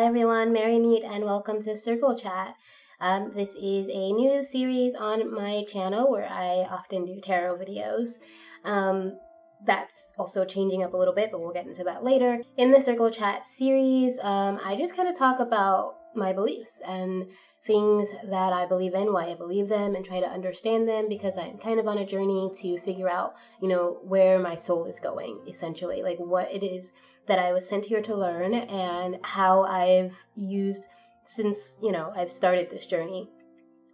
everyone, Merry Meet and welcome to Circle Chat. This is a new series on my channel where I often do tarot videos. That's also changing up a little bit, but we'll get into that later. In the Circle Chat series, I just kind of talk about my beliefs and things that I believe in, why I believe them, and try to understand them because I'm kind of on a journey to figure out, where my soul is going, essentially, like what it is that I was sent here to learn and how I've used since, I've started this journey,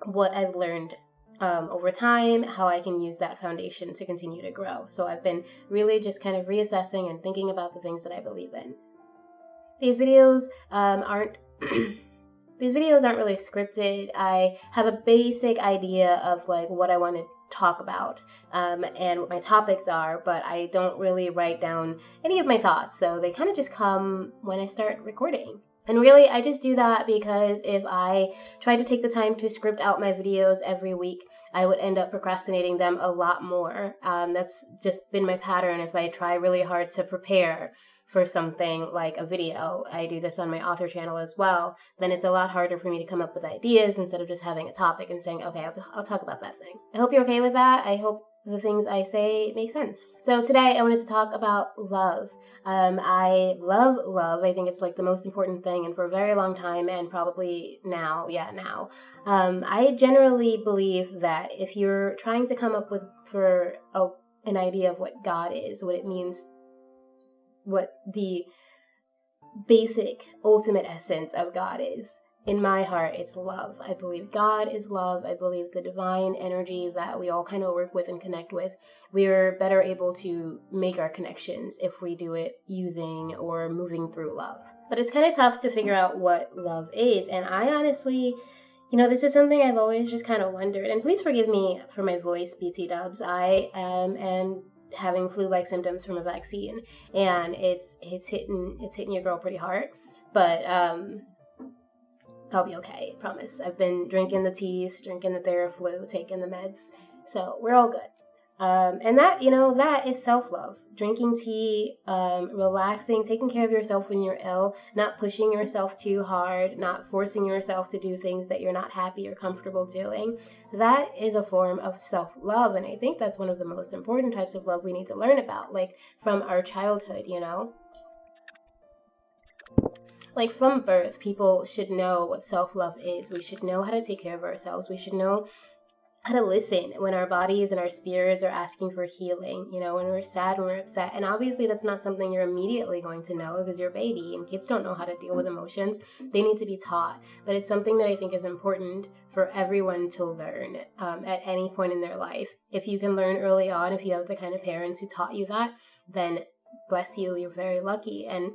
what I've learned over time, how I can use that foundation to continue to grow. So I've been really just kind of reassessing and thinking about the things that I believe in. These videos aren't really scripted. I have a basic idea of like what I want to talk about and what my topics are, but I don't really write down any of my thoughts, so they kind of just come when I start recording. And really, I just do that because if I tried to take the time to script out my videos every week, I would end up procrastinating them a lot more. That's just been my pattern. If I try really hard to prepare for something like a video, I do this on my author channel as well, then it's a lot harder for me to come up with ideas instead of just having a topic and saying, okay, I'll talk about that thing. I hope you're okay with that. I hope the things I say make sense. So today I wanted to talk about love. I love love. I think it's like the most important thing, and for a very long time, and probably now. I generally believe that if you're trying to come up with an idea of what God is, what it means, what the basic ultimate essence of God is, in my heart, it's love. I believe God is love. I believe the divine energy that we all kind of work with and connect with, we're better able to make our connections if we do it using or moving through love. But it's kind of tough to figure out what love is. And I honestly, this is something I've always just kind of wondered. And please forgive me for my voice, BT dubs. I am having flu-like symptoms from a vaccine, and it's hitting your girl pretty hard. But I'll be okay, I promise. I've been drinking the teas, drinking the Theraflu, taking the meds, so we're all good. And that, that is self-love. Drinking tea, relaxing, taking care of yourself when you're ill, not pushing yourself too hard, not forcing yourself to do things that you're not happy or comfortable doing. That is a form of self-love, and I think that's one of the most important types of love we need to learn about, like from our childhood, Like from birth, people should know what self-love is. We should know how to take care of ourselves. We should know how to listen when our bodies and our spirits are asking for healing, when we're sad, when we're upset. And obviously that's not something you're immediately going to know because you're a baby and kids don't know how to deal with emotions. They need to be taught. But it's something that I think is important for everyone to learn at any point in their life. If you can learn early on, if you have the kind of parents who taught you that, then bless you, you're very lucky. And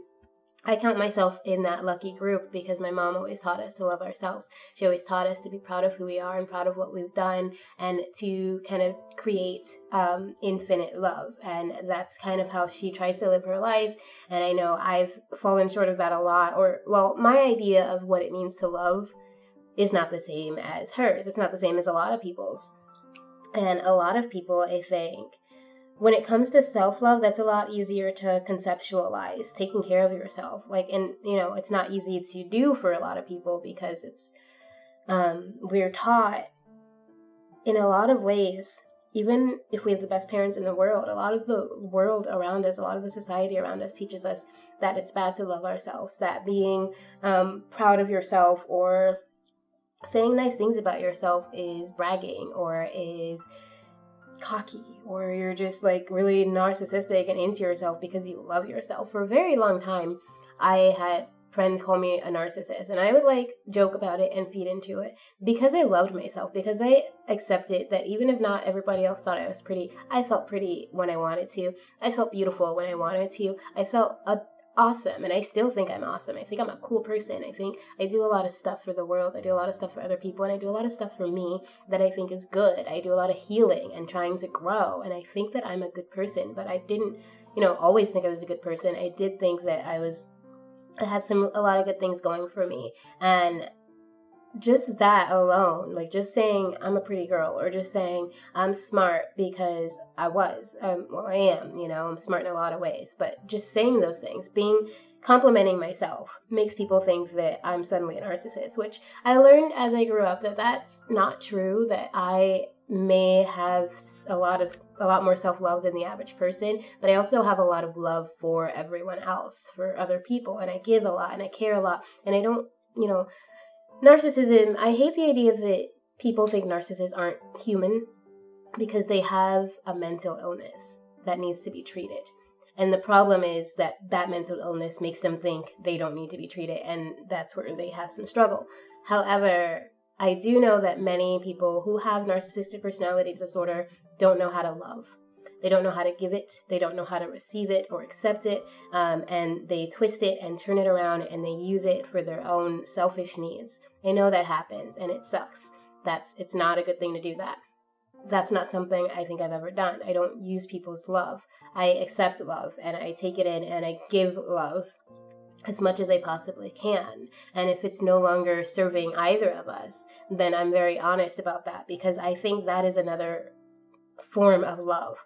I count myself in that lucky group because my mom always taught us to love ourselves. She always taught us to be proud of who we are and proud of what we've done and to kind of create infinite love. And that's kind of how she tries to live her life. And I know I've fallen short of that a lot. My idea of what it means to love is not the same as hers. It's not the same as a lot of people's. And a lot of people, I think, when it comes to self-love, that's a lot easier to conceptualize, taking care of yourself. It's not easy to do for a lot of people because it's, we're taught in a lot of ways, even if we have the best parents in the world, a lot of the world around us, a lot of the society around us teaches us that it's bad to love ourselves, that being proud of yourself or saying nice things about yourself is bragging or is cocky, or you're just like really narcissistic and into yourself because you love yourself. For a very long time, I had friends call me a narcissist, and I would like joke about it and feed into it because I loved myself, because I accepted that even if not everybody else thought I was pretty, I felt pretty when I wanted to. I felt beautiful when I wanted to. I felt awesome, and I still think I'm awesome. I think I'm a cool person. I think I do a lot of stuff for the world. I do a lot of stuff for other people, and I do a lot of stuff for me that I think is good. I do a lot of healing and trying to grow, and I think that I'm a good person, but I didn't, always think I was a good person. I did think that I had a lot of good things going for me, and just that alone, like just saying I'm a pretty girl, or just saying I'm smart because well, I am, I'm smart in a lot of ways, but just saying those things, complimenting myself makes people think that I'm suddenly a narcissist, which I learned as I grew up that that's not true, that I may have a lot more self-love than the average person, but I also have a lot of love for everyone else, for other people, and I give a lot and I care a lot, and I don't, you know, narcissism, I hate the idea that people think narcissists aren't human because they have a mental illness that needs to be treated. And the problem is that that mental illness makes them think they don't need to be treated, and that's where they have some struggle. However, I do know that many people who have narcissistic personality disorder don't know how to love. They don't know how to give it, they don't know how to receive it or accept it, and they twist it and turn it around and they use it for their own selfish needs. I know that happens and it sucks. It's not a good thing to do that. That's not something I think I've ever done. I don't use people's love. I accept love and I take it in and I give love as much as I possibly can. And if it's no longer serving either of us, then I'm very honest about that, because I think that is another form of love.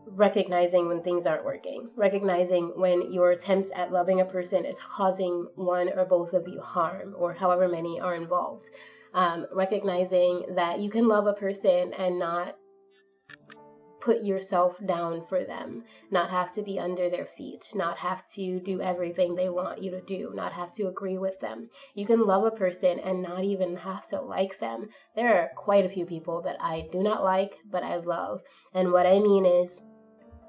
Recognizing when things aren't working, recognizing when your attempts at loving a person is causing one or both of you harm, or however many are involved. Recognizing that you can love a person and not put yourself down for them, not have to be under their feet, not have to do everything they want you to do, not have to agree with them. You can love a person and not even have to like them. There are quite a few people that I do not like, but I love. And what I mean is,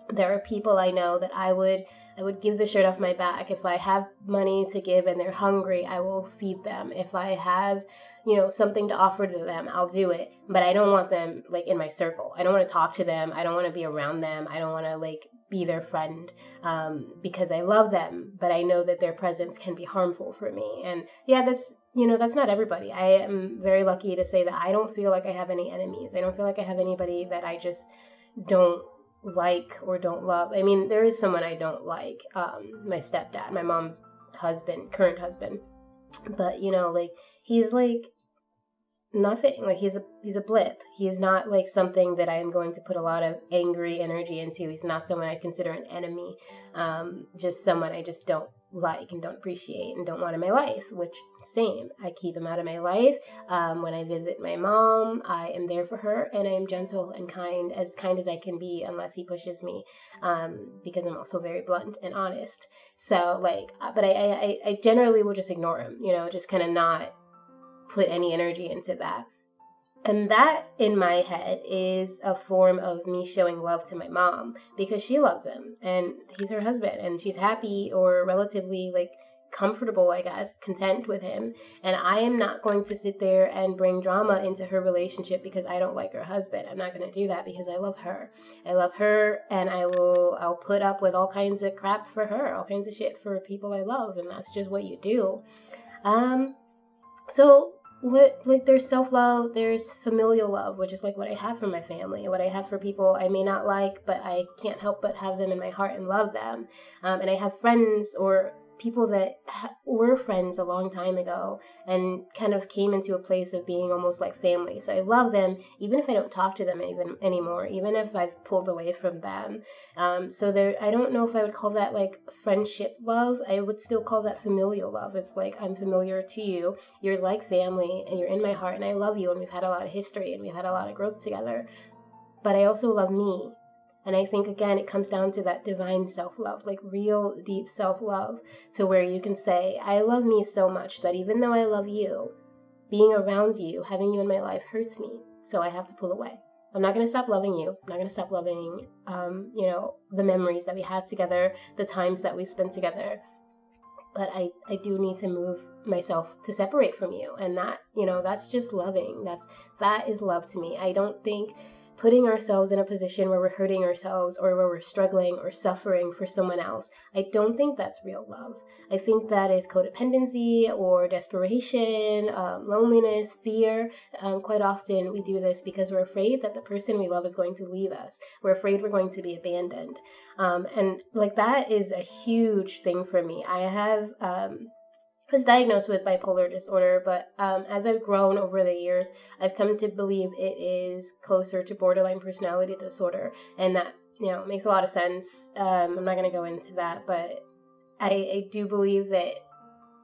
there are people I know that I would give the shirt off my back. If I have money to give and they're hungry, I will feed them. If I have, something to offer to them, I'll do it. But I don't want them like in my circle. I don't want to talk to them. I don't want to be around them. I don't want to like be their friend, because I love them, but I know that their presence can be harmful for me. And yeah, that's not everybody. I am very lucky to say that I don't feel like I have any enemies. I don't feel like I have anybody that I just don't like or don't love. I mean, there is someone I don't like, my stepdad, my mom's current husband, but like he's like nothing. Like he's a blip. He's not like something that I'm going to put a lot of angry energy into. He's not someone I'd consider an enemy. Just someone I just don't like and don't appreciate and don't want in my life, which same. I keep him out of my life. When I visit my mom, I am there for her and I am gentle and kind as I can be, unless he pushes me, because I'm also very blunt and honest. So like, but I generally will just ignore him, just kind of not put any energy into that. And that, in my head, is a form of me showing love to my mom, because she loves him and he's her husband and she's happy, or relatively like comfortable, I guess, content with him. And I am not going to sit there and bring drama into her relationship because I don't like her husband. I'm not going to do that, because I love her. I love her, and I'll put up with all kinds of crap for her, all kinds of shit for people I love, and that's just what you do. So there's self-love, there's familial love, which is like what I have for my family, what I have for people I may not like, but I can't help but have them in my heart and love them. And I have friends or people that were friends a long time ago and kind of came into a place of being almost like family. So I love them, even if I don't talk to them even anymore, even if I've pulled away from them. So I don't know if I would call that like friendship love. I would still call that familial love. It's like, I'm familiar to you, you're like family, and you're in my heart, and I love you, and we've had a lot of history, and we've had a lot of growth together. But I also love me. And I think, again, it comes down to that divine self-love, like real deep self-love, to where you can say, I love me so much that even though I love you, being around you, having you in my life hurts me. So I have to pull away. I'm not going to stop loving you. I'm not going to stop loving, the memories that we had together, the times that we spent together. But I do need to move myself to separate from you. And that, that's just loving. That is love to me. I don't think putting ourselves in a position where we're hurting ourselves or where we're struggling or suffering for someone else, I don't think that's real love. I think that is codependency or desperation, loneliness, fear. Quite often we do this because we're afraid that the person we love is going to leave us. We're afraid we're going to be abandoned. And like that is a huge thing for me. I have was diagnosed with bipolar disorder, but as I've grown over the years, I've come to believe it is closer to borderline personality disorder, and that, makes a lot of sense. I'm not going to go into that, but I do believe that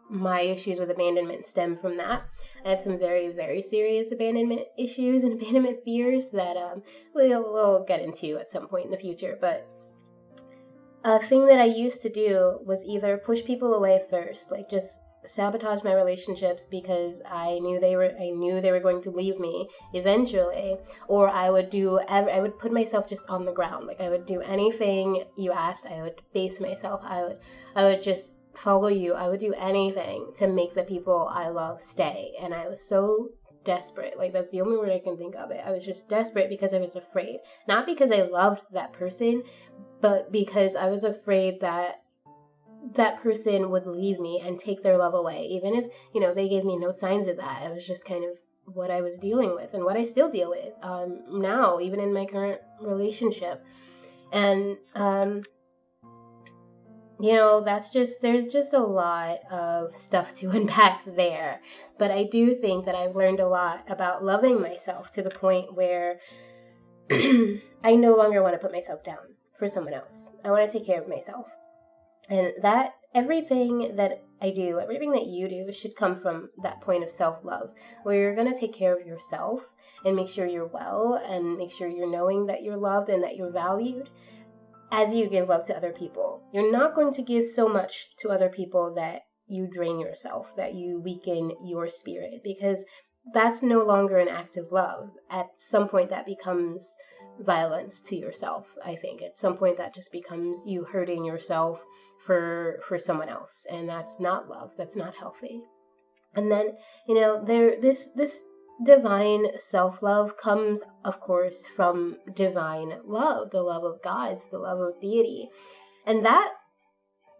my issues with abandonment stem from that. I have some very, very serious abandonment issues and abandonment fears that we'll get into at some point in the future, but a thing that I used to do was either push people away first, like just sabotage my relationships because I knew they were going to leave me eventually, or I would put myself just on the ground. Like I would do anything you asked. I would base myself. I would just follow you. I would do anything to make the people I love stay. And I was so desperate. Like that's the only word I can think of it. I was just desperate because I was afraid. Not because I loved that person, but because I was afraid that that person would leave me and take their love away, even if, they gave me no signs of that. It was just kind of what I was dealing with and what I still deal with now, even in my current relationship. And, there's just a lot of stuff to unpack there. But I do think that I've learned a lot about loving myself to the point where I no longer want to put myself down for someone else. I want to take care of myself. And that everything that I do, everything that you do should come from that point of self-love, where you're going to take care of yourself and make sure you're well and make sure you're knowing that you're loved and that you're valued as you give love to other people. You're not going to give so much to other people that you drain yourself, that you weaken your spirit, because that's no longer an act of love. At some point that becomes violence to yourself, I think. At some point that just becomes you hurting yourself for someone else, and that's not love. That's not healthy. And then, this divine self-love comes, of course, from divine love, the love of God, it's the love of deity. And that,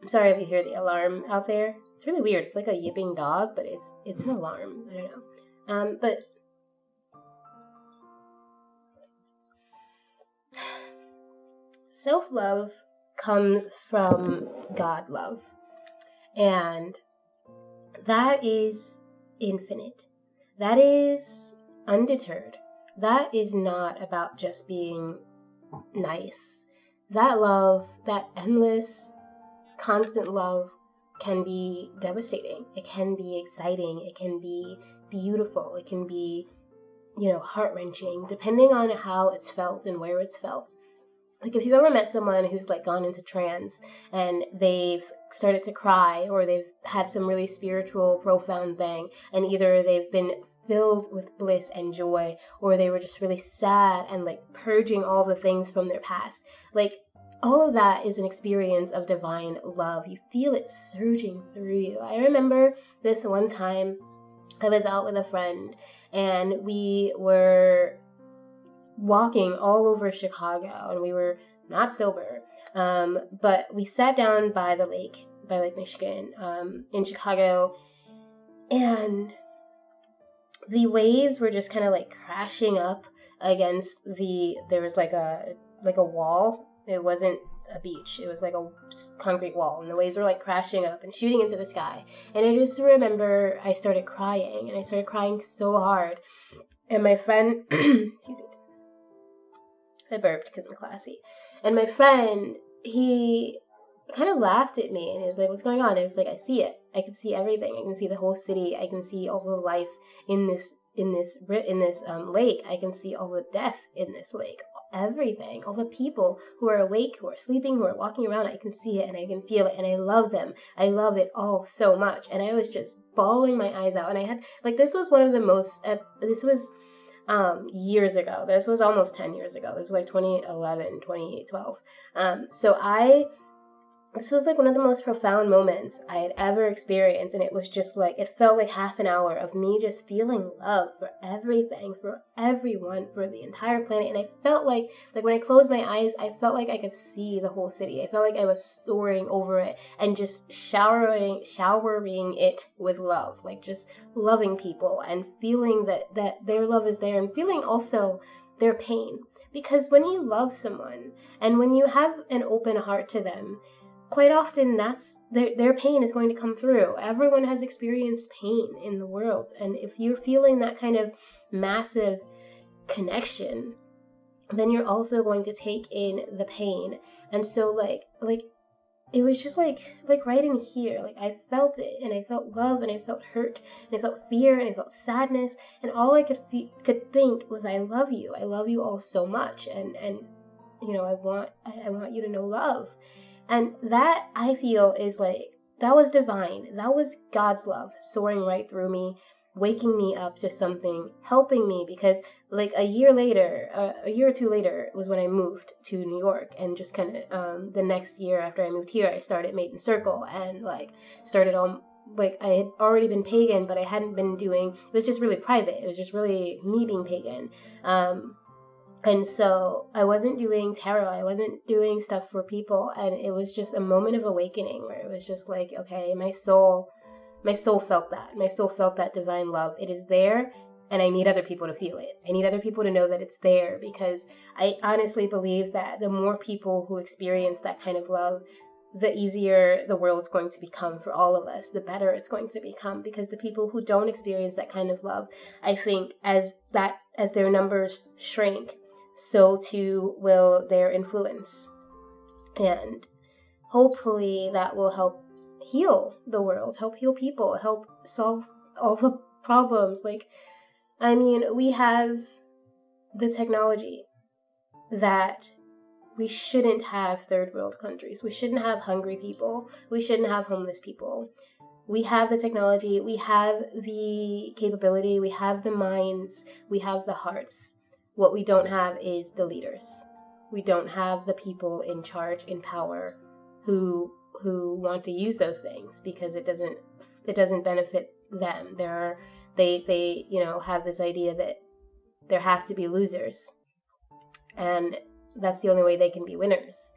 I'm sorry if you hear the alarm out there. It's really weird. It's like a yipping dog, but it's an alarm. I don't know. But self-love comes from God love, and that is infinite. That is undeterred. That is not about just being nice. That love, that endless, constant love, can be devastating. It can be exciting. It can be beautiful. It can be, heart-wrenching, depending on how it's felt and where it's felt. Like if you've ever met someone who's like gone into trance and they've started to cry, or they've had some really spiritual, profound thing, and either they've been filled with bliss and joy, or they were just really sad and like purging all the things from their past. Like all of that is an experience of divine love. You feel it surging through you. I remember this one time I was out with a friend and we were walking all over Chicago, and we were not sober, but we sat down by Lake Michigan, in Chicago, and the waves were just kind of like crashing up against there was like a wall. It wasn't a beach, it was like a concrete wall, and the waves were like crashing up and shooting into the sky. And I just remember I started crying, and I started crying so hard, and my friend excuse me, I burped because I'm classy. And my friend, he kind of laughed at me, and he was like, "What's going on?" I was like, "I see it. I can see everything. I can see the whole city. I can see all the life in this lake. I can see all the death in this lake. Everything. All the people who are awake, who are sleeping, who are walking around. I can see it and I can feel it, and I love them. I love it all so much." And I was just bawling my eyes out. And I had this was one of the most. This was years ago. This was almost 10 years ago. This was like 2011, 2012. This was like one of the most profound moments I had ever experienced, and it was just like, it felt like half an hour of me just feeling love for everything, for everyone, for the entire planet. And I felt like when I closed my eyes, I felt like I could see the whole city. I felt like I was soaring over it and just showering it with love, like just loving people and feeling that their love is there, and feeling also their pain. Because when you love someone and when you have an open heart to them, quite often that's their pain is going to come through. Everyone has experienced pain in the world, and if you're feeling that kind of massive connection, then you're also going to take in the pain. And so like it was just like right in here, like I felt it, and I felt love, and I felt hurt, and I felt fear, and I felt sadness, and all I could think was, I love you all so much, and you know, I want you to know love. And that, I feel, is like, that was divine. That was God's love soaring right through me, waking me up to something, helping me. Because like a year or two later was when I moved to New York, and just kind of the next year after I moved here, I started Maiden Circle, and like started on, like, I had already been pagan, but I hadn't been doing, it was just really private. It was just really me being pagan. And so I wasn't doing tarot, I wasn't doing stuff for people, and it was just a moment of awakening where it was just like, okay, my soul felt that. My soul felt that divine love. It is there, and I need other people to feel it. I need other people to know that it's there, because I honestly believe that the more people who experience that kind of love, the easier the world's going to become for all of us, the better it's going to become. Because the people who don't experience that kind of love, I think as their numbers shrink, so too will their influence. And hopefully that will help heal the world, help heal people, help solve all the problems. Like, I mean, we have the technology that we shouldn't have third world countries. We shouldn't have hungry people. We shouldn't have homeless people. We have the technology, we have the capability, we have the minds, we have the hearts. What we don't have is the leaders. We don't have the people in charge, in power, who want to use those things, because it doesn't benefit them. They you know, have this idea that there have to be losers, and that's the only way they can be winners.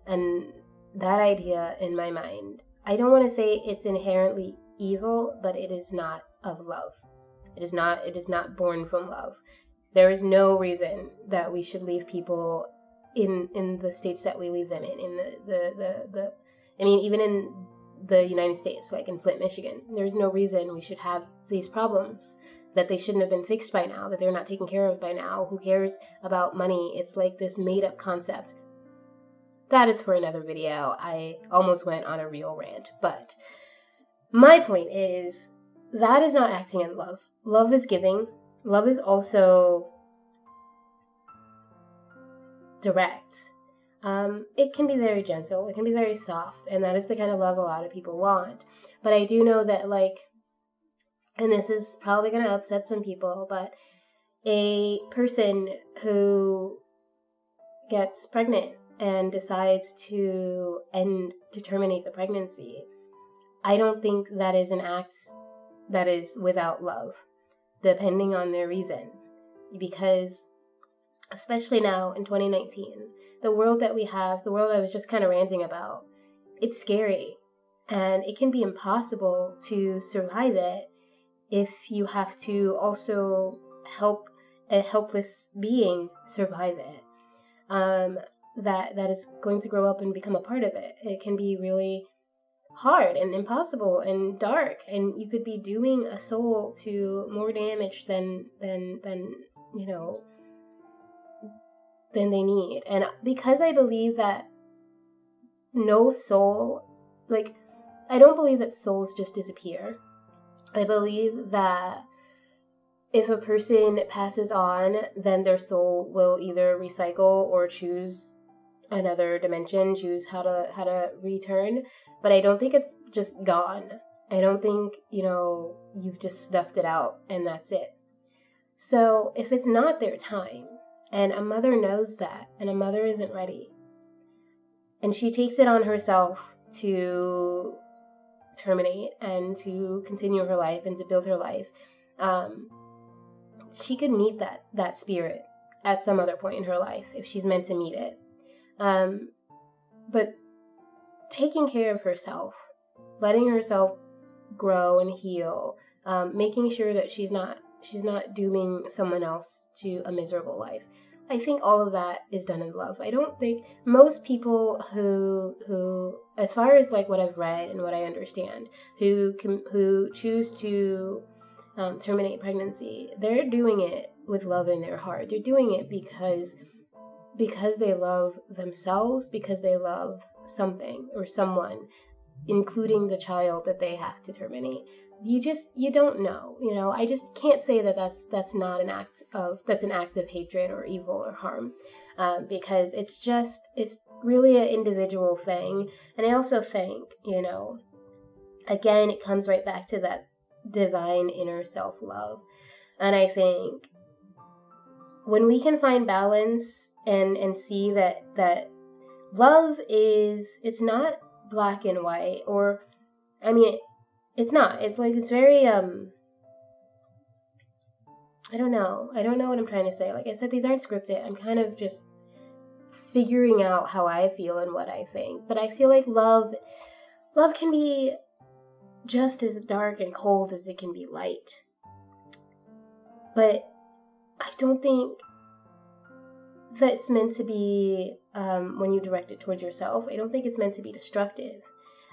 And that idea, in my mind, I don't want to say it's inherently evil, but it is not of love. It is not born from love. There is no reason that we should leave people in the states that we leave them in the I mean, even in the United States, like in Flint, Michigan, there's no reason we should have these problems, that they shouldn't have been fixed by now, that they're not taken care of by now. Who cares about money? It's like this made up concept. That is for another video. I almost went on a real rant, but my point is, that is not acting in love. Love is giving. Love is also direct. It can be very gentle, it can be very soft, and that is the kind of love a lot of people want. But I do know that, like, and this is probably going to upset some people, but a person who gets pregnant and decides to terminate the pregnancy, I don't think that is an act that is without love, depending on their reason. Because especially now in 2019, the world that we have, the world I was just kind of ranting about, it's scary, and it can be impossible to survive it if you have to also help a helpless being survive it. That is going to grow up and become a part of it. It can be really hard and impossible and dark, and you could be doing a soul to more damage than you know, than they need. And because I believe that no soul, like, I don't believe that souls just disappear. I believe that if a person passes on, then their soul will either recycle or choose another dimension, choose how to return. But I don't think it's just gone. I don't think, you know, you've just snuffed it out and that's it. So if it's not their time, and a mother knows that, and a mother isn't ready, and she takes it on herself to terminate and to continue her life and to build her life, she could meet that spirit at some other point in her life if she's meant to meet it. But taking care of herself, letting herself grow and heal, making sure that she's not dooming someone else to a miserable life. I think all of that is done in love. I don't think most people who as far as like what I've read and what I understand, who choose to terminate pregnancy, they're doing it with love in their heart. They're doing it because they love themselves, because they love something or someone, including the child that they have to terminate. You don't know. I just can't say that that's not an act of hatred or evil or harm, because it's really an individual thing. And I also think, again, it comes right back to that divine inner self-love. And I think when we can find balance and see that love it's not black and white, or I mean, it's not. It's like it's very I don't know. I don't know what I'm trying to say. Like I said, these aren't scripted. I'm kind of just figuring out how I feel and what I think. But I feel like love can be just as dark and cold as it can be light. But I don't think that's meant to be, when you direct it towards yourself, I don't think it's meant to be destructive.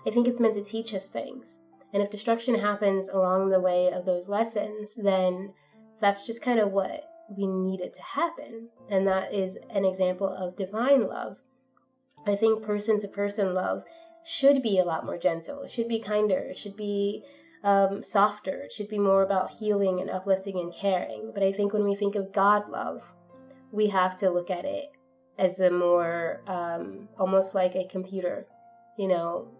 I think it's meant to teach us things. And if destruction happens along the way of those lessons, then that's just kind of what we needed to happen. And that is an example of divine love. I think person-to-person love should be a lot more gentle. It should be kinder. It should be softer. It should be more about healing and uplifting and caring. But I think when we think of God love, we have to look at it as a more, almost like a computer.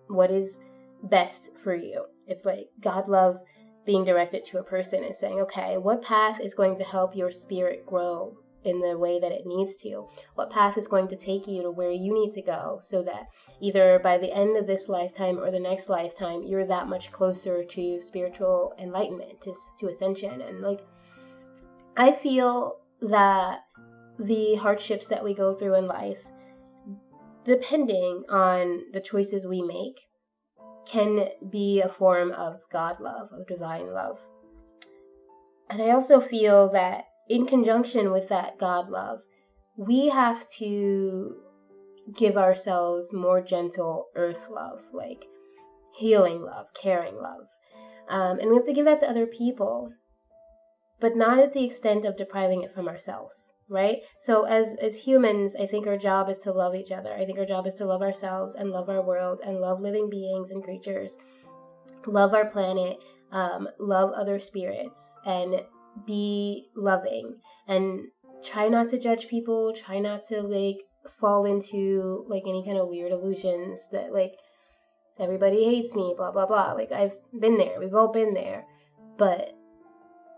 What is best for you? It's like God love being directed to a person and saying, okay, what path is going to help your spirit grow in the way that it needs to? What path is going to take you to where you need to go, so that either by the end of this lifetime or the next lifetime, you're that much closer to spiritual enlightenment, to ascension. And like, I feel that the hardships that we go through in life, depending on the choices we make, can be a form of God love, of divine love. And I also feel that in conjunction with that God love, we have to give ourselves more gentle earth love, like healing love, caring love. And we have to give that to other people, but not at the extent of depriving it from ourselves, right? So as humans, I think our job is to love each other. I think our job is to love ourselves and love our world and love living beings and creatures, love our planet, love other spirits, and be loving, and try not to judge people, try not to like fall into like any kind of weird illusions that like everybody hates me, blah blah blah. Like I've been there, we've all been there. But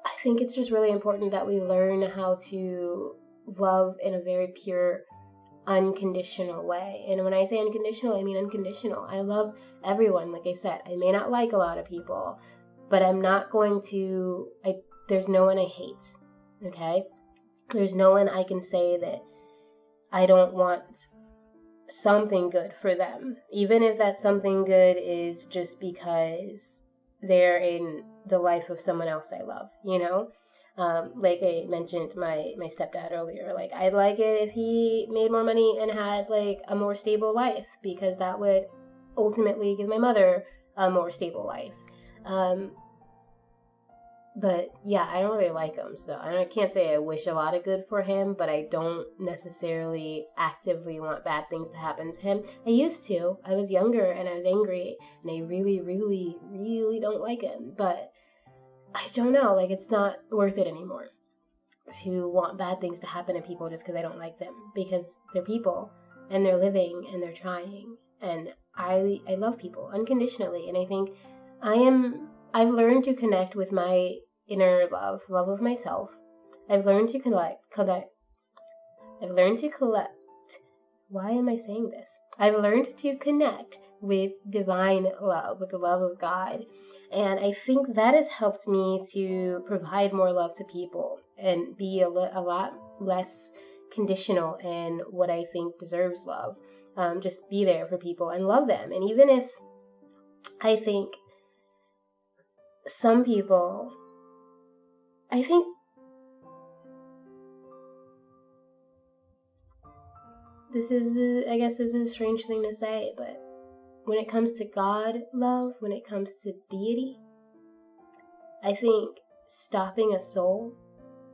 I think it's just really important that we learn how to love in a very pure, unconditional way. And when I say unconditional, I mean unconditional. I love everyone. Like I said, I may not like a lot of people, but I'm not going to, there's no one I hate, okay? There's no one I can say that I don't want something good for them, even if that something good is just because they're in the life of someone else I love, like I mentioned my stepdad earlier. Like, I'd like it if he made more money and had like a more stable life, because that would ultimately give my mother a more stable life. But yeah, I don't really like him, so I can't say I wish a lot of good for him, but I don't necessarily actively want bad things to happen to him. I used to. I was younger and I was angry, and I really, really, really don't like him. But I don't know, like, it's not worth it anymore to want bad things to happen to people just because I don't like them, because they're people and they're living and they're trying, and I love people unconditionally. And I think I've learned to connect with my inner love of myself. I've learned to collect. I've learned to collect. Why am I saying this? I've learned to connect with divine love, with the love of God. And I think that has helped me to provide more love to people and be a lot less conditional in what I think deserves love. Just be there for people and love them. And even if I think some people, I think I guess this is a strange thing to say, but when it comes to God love, when it comes to deity, I think stopping a soul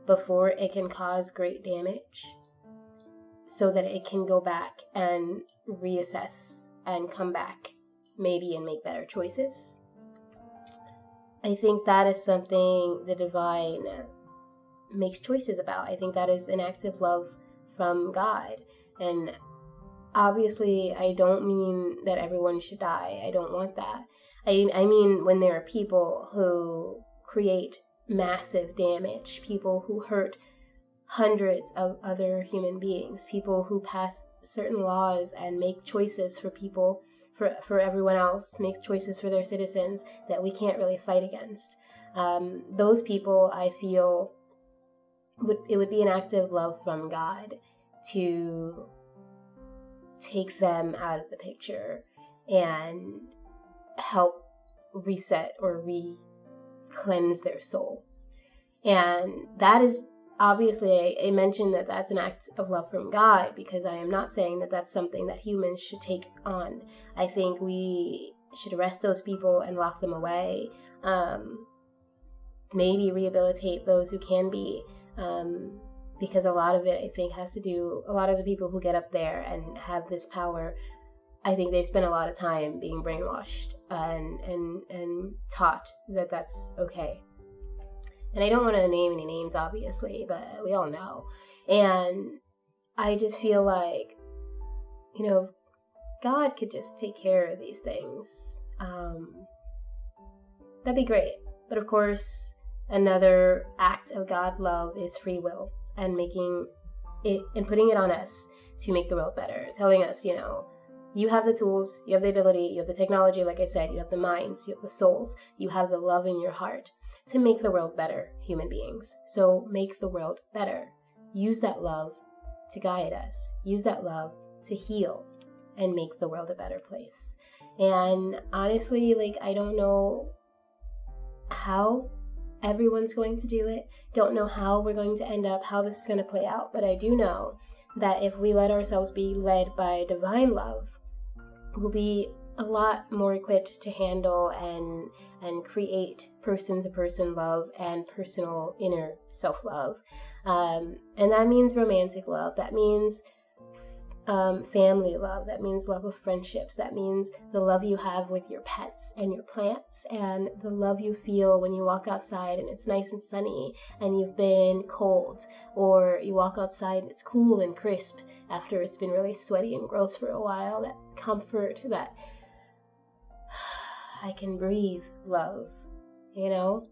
before it can cause great damage so that it can go back and reassess and come back maybe and make better choices. I think that is something the divine makes choices about. I think that is an act of love from God. And obviously, I don't mean that everyone should die. I don't want that. I mean when there are people who create massive damage, people who hurt hundreds of other human beings, people who pass certain laws and make choices for people, for everyone else, make choices for their citizens that we can't really fight against. Those people, I feel, it would be an act of love from God to take them out of the picture and help reset or cleanse their soul. And that is obviously, I mentioned that that's an act of love from God because I am not saying that that's something that humans should take on. I think we should arrest those people and lock them away, maybe rehabilitate those who can be, because a lot of it, I think, has to do, a lot of the people who get up there and have this power, I think they've spent a lot of time being brainwashed and taught that that's okay. And I don't want to name any names, obviously, but we all know. And I just feel like, you know, God could just take care of these things. That'd be great. But of course, another act of God love is free will and making it and putting it on us to make the world better. Telling us, you know, you have the tools, you have the ability, you have the technology, like I said, you have the minds, you have the souls, you have the love in your heart to make the world better, human beings. So make the world better. Use that love to guide us. Use that love to heal and make the world a better place. And honestly, like, I don't know how everyone's going to do it. Don't know how we're going to end up, how this is going to play out. But I do know that if we let ourselves be led by divine love, we'll be a lot more equipped to handle and create person-to-person love and personal inner self-love. And that means romantic love. That means family love. That means love of friendships. That means the love you have with your pets and your plants, and the love you feel when you walk outside and it's nice and sunny and you've been cold, or you walk outside and it's cool and crisp after it's been really sweaty and gross for a while. That comfort, that I can breathe love, you know?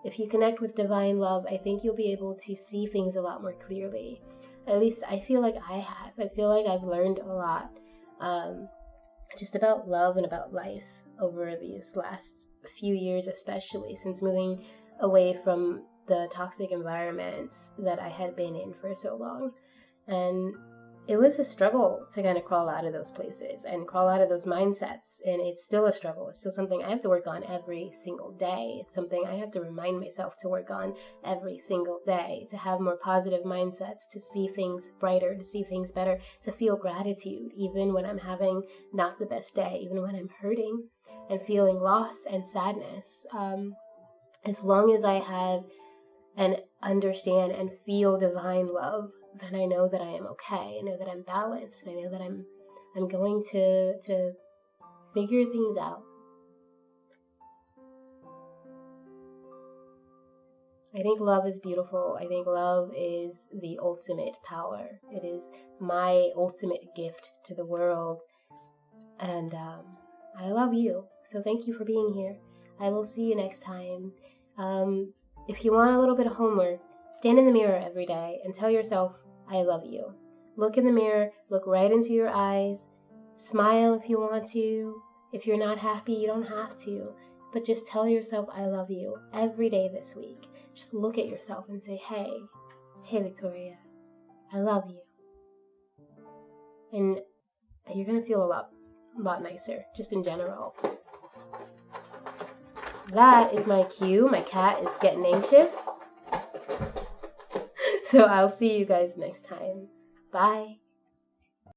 If you connect with divine love, I think you'll be able to see things a lot more clearly. At least I feel like I have. I feel like I've learned a lot just about love and about life over these last few years, especially since moving away from the toxic environments that I had been in for so long. And it was a struggle to kind of crawl out of those places and crawl out of those mindsets. And it's still a struggle. It's still something I have to work on every single day. It's something I have to remind myself to work on every single day, to have more positive mindsets, to see things brighter, to see things better, to feel gratitude, even when I'm having not the best day, even when I'm hurting and feeling loss and sadness. As long as I have and understand and feel divine love, then I know that I am okay. I know that I'm balanced. I know that I'm going to figure things out. I think love is beautiful. I think love is the ultimate power. It is my ultimate gift to the world. And I love you. So thank you for being here. I will see you next time. If you want a little bit of homework, stand in the mirror every day and tell yourself, I love you. Look in the mirror, look right into your eyes, smile if you want to. If you're not happy, you don't have to. But just tell yourself, I love you every day this week. Just look at yourself and say, hey Victoria, I love you. And you're going to feel a lot nicer, just in general. That is my cue. My cat is getting anxious. So I'll see you guys next time. Bye.